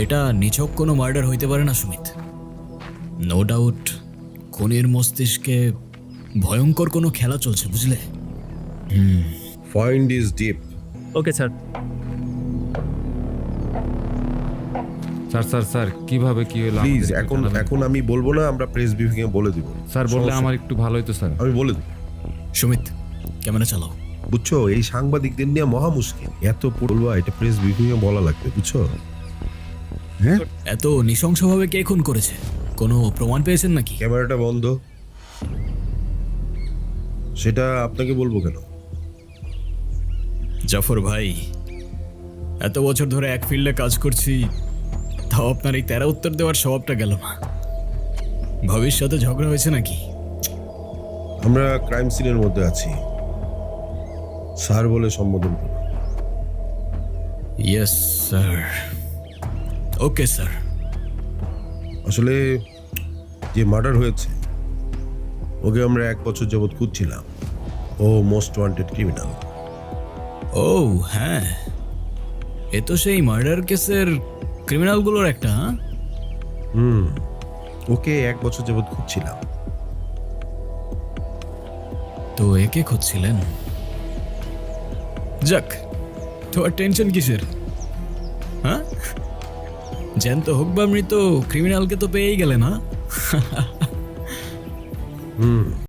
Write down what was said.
এটা নিছক কোনো মার্ডার হইতে পারে না সুমিত। নো ডাউট খুনির মস্তিষ্কে ভয়ঙ্কর কোনো খেলা চলছে, বুঝলে? Find is deep. Okay sir. Sir sir sir কিভাবে কি হলো প্লিজ আমাদের একটু এখন জানাবেন? এখন আমি বলবো না, আমরা প্রেস ব্রিফিং এ বলে দিব। স্যার বললে সমস্যা আমার একটু ভালো হতো স্যার। আমি বলে দিব। সুমিত ক্যামেরা চালাও। বুঝছো, এই সাংবাদিকদের নিয়ে মহা মুশকিল। এত বলবা এটা প্রেস ব্রিফিং এ বলা লাগবে, বুঝছো? এত নৃশংসভাবে কে খুন করেছে? কোনো প্রমাণ পেয়েছেন নাকি? ক্যামেরাটা বন্ধ। সেটা আপনাকে বলবো কেন? জাফর ভাই, এত বছর ধরে এক ফিল্ডে কাজ করছি, তাও আপনার এই তেরা উত্তর দেওয়ার স্বভাবটা গেল না। ভবিষ্যতে ঝগড়া হয়েছে নাকি? আমরা ক্রাইম সিনের মধ্যে আছি, স্যার বলে সম্বোধন করুন। Yes sir. Okay sir. আসলে যে মার্ডার হয়েছে ওকে আমরা 1 বছর যাবৎ খুঁজছিলাম। ও মোস্ট ওয়ান্টেড ক্রিমিনাল। ও হ্যাঁ, এ তো সেই মার্ডার কেসের ক্রিমিনালগুলোর একটা। হ্যাঁ, ওকে 1 বছর যাবৎ খুঁজছিলাম। তো একে খুঁজছিলেন? যাক, তোমার টেনশন কিসের? হ্যাঁ, জ্যান্ত হোক বা মৃত, ক্রিমিনালকে তো পেয়েই গেলে না?